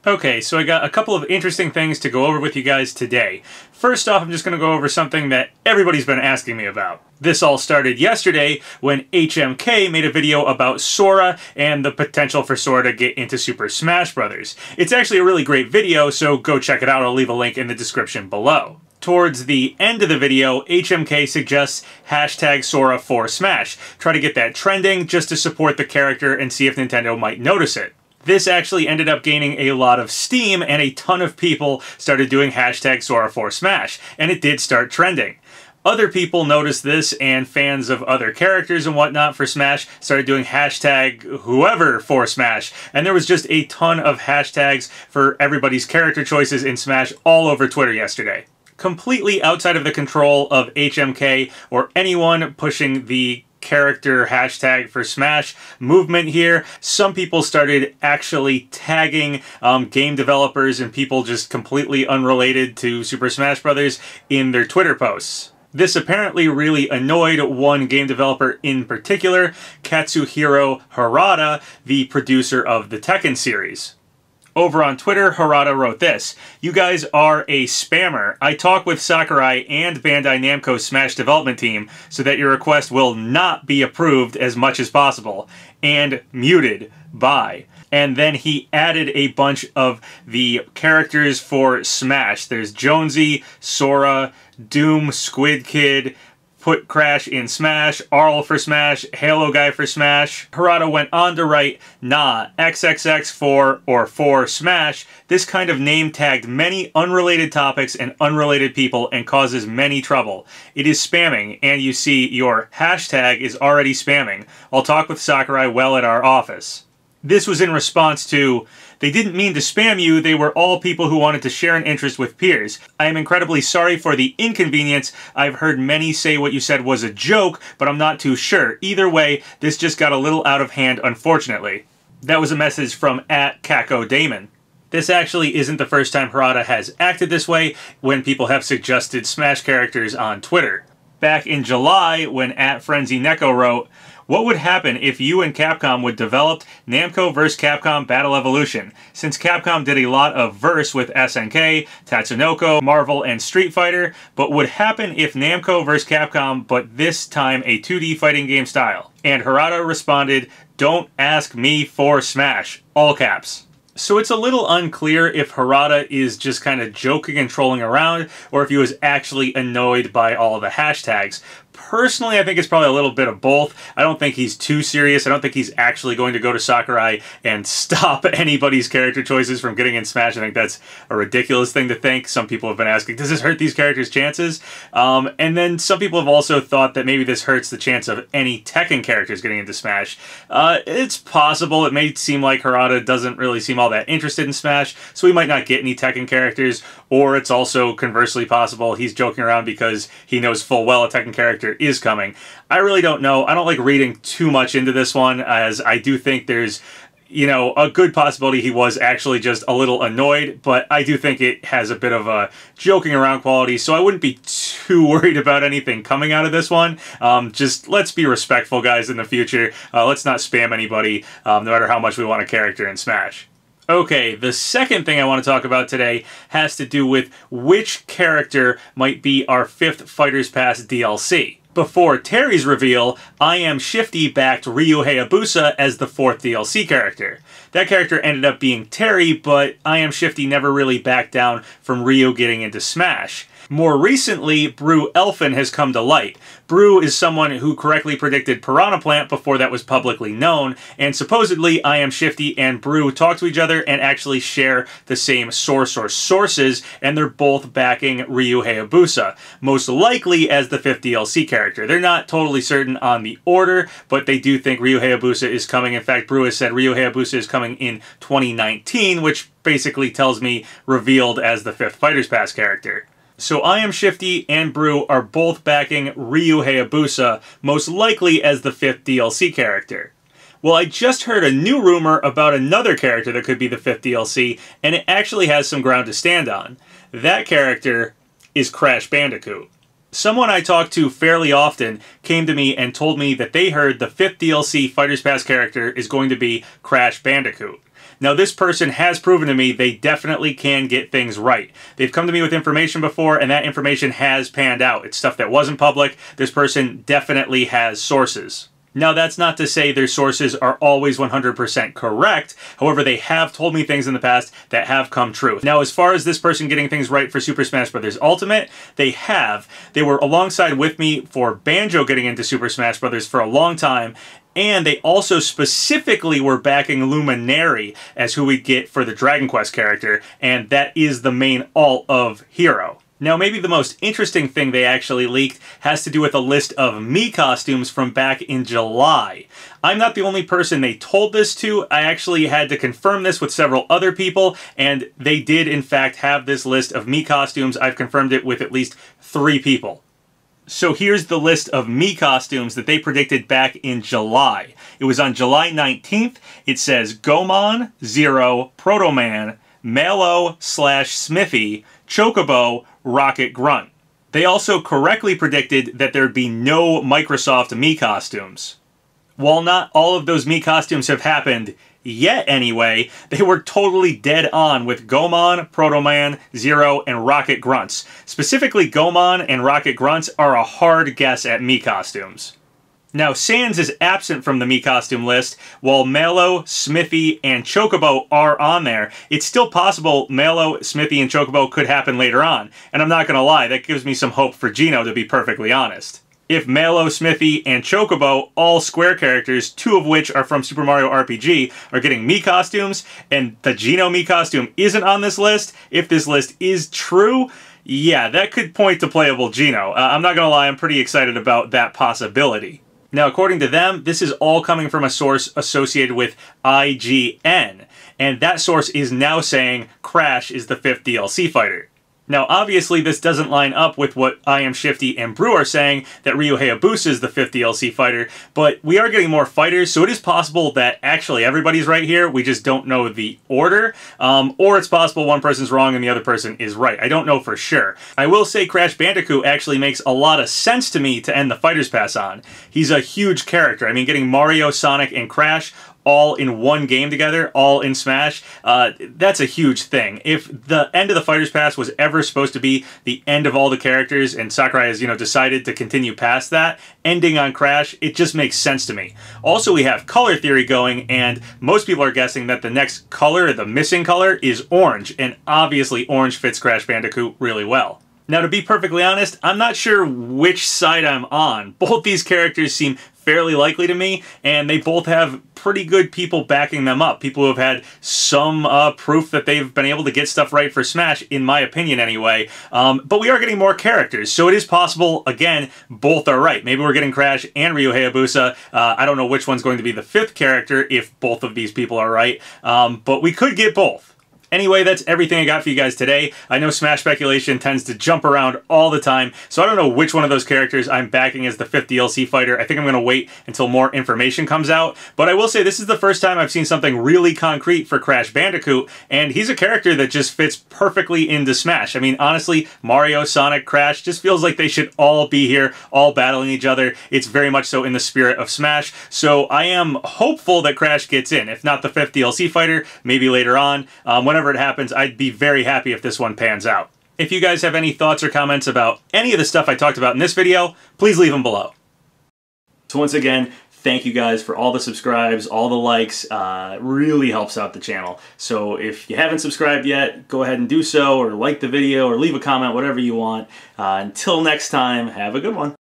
Okay, so I got a couple of interesting things to go over with you guys today. First off, I'm just going to go over something that everybody's been asking me about. This all started yesterday when HMK made a video about Sora and the potential for Sora to get into Super Smash Bros. It's actually a really great video, so go check it out. I'll leave a link in the description below. Towards the end of the video, HMK suggests hashtag Sora for Smash. Try to get that trending just to support the character and see if Nintendo might notice it. This actually ended up gaining a lot of steam, and a ton of people started doing hashtag Sora for Smash, and it did start trending. Other people noticed this, and fans of other characters and whatnot for Smash started doing hashtag whoever for Smash, and there was just a ton of hashtags for everybody's character choices in Smash all over Twitter yesterday. Completely outside of the control of HMK or anyone pushing the character hashtag for Smash movement here. Some people started actually tagging game developers and people just completely unrelated to Super Smash Bros. In their Twitter posts. This apparently really annoyed one game developer in particular, Katsuhiro Harada, the producer of the Tekken series. Over on Twitter, Harada wrote this: "You guys are a spammer. I talk with Sakurai and Bandai Namco's Smash development team so that your request will not be approved as much as possible. And muted. Bye." And then he added a bunch of the characters for Smash. There's Jonesy, Sora, Doom, Squid Kid, put Crash in Smash, Arl for Smash, Halo Guy for Smash. Harada went on to write, "Nah, XXX for or for Smash. This kind of name tagged many unrelated topics and unrelated people and causes many trouble. It is spamming, and you see your hashtag is already spamming. I'll talk with Sakurai well at our office." This was in response to, "They didn't mean to spam you, they were all people who wanted to share an interest with peers. I am incredibly sorry for the inconvenience. I've heard many say what you said was a joke, but I'm not too sure. Either way, this just got a little out of hand, unfortunately." That was a message from @KakoDamon. This actually isn't the first time Harada has acted this way when people have suggested Smash characters on Twitter. Back in July, when @FrenzyNeko wrote, "What would happen if you and Capcom would develop Namco vs. Capcom Battle Evolution? Since Capcom did a lot of verse with SNK, Tatsunoko, Marvel, and Street Fighter, but would happen if Namco vs. Capcom, but this time a 2D fighting game style?" And Harada responded, "Don't ask me for Smash." All caps. So it's a little unclear if Harada is just kind of joking and trolling around, or if he was actually annoyed by all the hashtags. Personally, I think it's probably a little bit of both. I don't think he's too serious. I don't think he's actually going to go to Sakurai and stop anybody's character choices from getting in Smash. I think that's a ridiculous thing to think. Some people have been asking, does this hurt these characters' chances? And then some people have also thought that maybe this hurts the chance of any Tekken characters getting into Smash. It's possible. It may seem like Harada doesn't really seem all that interested in Smash, so we might not get any Tekken characters, or it's also conversely possible he's joking around because he knows full well a Tekken character is coming. I really don't know. I don't like reading too much into this one, as I do think there's, a good possibility he was actually just a little annoyed, but I do think it has a bit of a joking around quality, so I wouldn't be too worried about anything coming out of this one. Just let's be respectful, guys, in the future. Let's not spam anybody, no matter how much we want a character in Smash. Okay, the second thing I want to talk about today has to do with which character might be our 5th Fighters Pass DLC. Before Terry's reveal, I Am Shifty backed Ryu Hayabusa as the 4th DLC character. That character ended up being Terry, but I Am Shifty never really backed down from Ryu getting into Smash. More recently, Brew Elfin has come to light. Brew is someone who correctly predicted Piranha Plant before that was publicly known, and supposedly I Am Shifty and Brew talk to each other and actually share the same source or sources, and they're both backing Ryu Hayabusa, most likely as the 5th DLC character. They're not totally certain on the order, but they do think Ryu Hayabusa is coming. In fact, Brew has said Ryu Hayabusa is coming in 2019, which basically tells me revealed as the 5th Fighters Pass character. So I Am Shifty and Brew are both backing Ryu Hayabusa, most likely as the 5th DLC character. Well, I just heard a new rumor about another character that could be the 5th DLC, and it actually has some ground to stand on. That character is Crash Bandicoot. Someone I talk to fairly often came to me and told me that they heard the 5th DLC Fighters Pass character is going to be Crash Bandicoot. Now, this person has proven to me they definitely can get things right. They've come to me with information before, and that information has panned out. It's stuff that wasn't public. This person definitely has sources. Now, that's not to say their sources are always 100% correct. However, they have told me things in the past that have come true. Now, as far as this person getting things right for Super Smash Bros. Ultimate, they have. They were alongside with me for Banjo getting into Super Smash Bros. For a long time, and they also specifically were backing Luminary as who we'd get for the Dragon Quest character, and that is the main alt of Hero. Now, maybe the most interesting thing they actually leaked has to do with a list of Mii costumes from back in July. I'm not the only person they told this to. I actually had to confirm this with several other people, and they did in fact have this list of Mii costumes. I've confirmed it with at least 3 people. So here's the list of Mii costumes that they predicted back in July. It was on July 19th. It says Goemon, Zero, Proto Man, Malo/Smithy, Chocobo, Rocket Grunt. They also correctly predicted that there'd be no Microsoft Mii costumes. While not all of those Mii costumes have happened yet anyway, they were totally dead on with Goemon, Proto Man, Zero, and Rocket Grunts. Specifically, Goemon and Rocket Grunts are a hard guess at Mii costumes. Now, Sans is absent from the Mii costume list, while Malo, Smithy, and Chocobo are on there. It's still possible Malo, Smithy, and Chocobo could happen later on, and I'm not gonna lie, that gives me some hope for Geno, to be perfectly honest. If Malo, Smithy, and Chocobo, all Square characters, 2 of which are from Super Mario RPG, are getting Mii costumes, and the Geno Mii costume isn't on this list, if this list is true, yeah, that could point to playable Geno. I'm not gonna lie, I'm pretty excited about that possibility. Now, according to them, this is all coming from a source associated with IGN, and that source is now saying Crash is the 5th DLC fighter. Now, obviously, this doesn't line up with what I Am Shifty and Brew are saying, that Ryu Hayabusa is the 5th DLC fighter, but we are getting more fighters, so it is possible that actually everybody's right here, we just don't know the order, or it's possible one person's wrong and the other person is right. I don't know for sure. I will say Crash Bandicoot actually makes a lot of sense to me to end the Fighter's Pass on. He's a huge character. I mean, getting Mario, Sonic, and Crash all in one game together, all in Smash, that's a huge thing. If the end of the Fighter's Pass was ever supposed to be the end of all the characters, and Sakurai has, decided to continue past that, ending on Crash, it just makes sense to me. Also, we have color theory going, and most people are guessing that the next color, the missing color, is orange, and obviously orange fits Crash Bandicoot really well. Now, to be perfectly honest, I'm not sure which side I'm on. Both these characters seem fairly likely to me, and they both have pretty good people backing them up. People who have had some proof that they've been able to get stuff right for Smash, in my opinion anyway. But we are getting more characters, so it is possible, again, both are right. Maybe we're getting Crash and Ryu Hayabusa. I don't know which one's going to be the 5th character if both of these people are right, but we could get both. Anyway, that's everything I got for you guys today. I know Smash speculation tends to jump around all the time, so I don't know which one of those characters I'm backing as the 5th DLC fighter. I think I'm going to wait until more information comes out, but I will say this is the first time I've seen something really concrete for Crash Bandicoot, and he's a character that just fits perfectly into Smash. I mean, honestly, Mario, Sonic, Crash just feels like they should all be here, all battling each other. It's very much so in the spirit of Smash, so I am hopeful that Crash gets in. If not the 5th DLC fighter, maybe later on. Whenever it happens, I'd be very happy if this one pans out. If you guys have any thoughts or comments about any of the stuff I talked about in this video, please leave them below. So once again, thank you guys for all the subscribes, all the likes. It really helps out the channel. So if you haven't subscribed yet, go ahead and do so, or like the video, or leave a comment, whatever you want. Until next time, have a good one.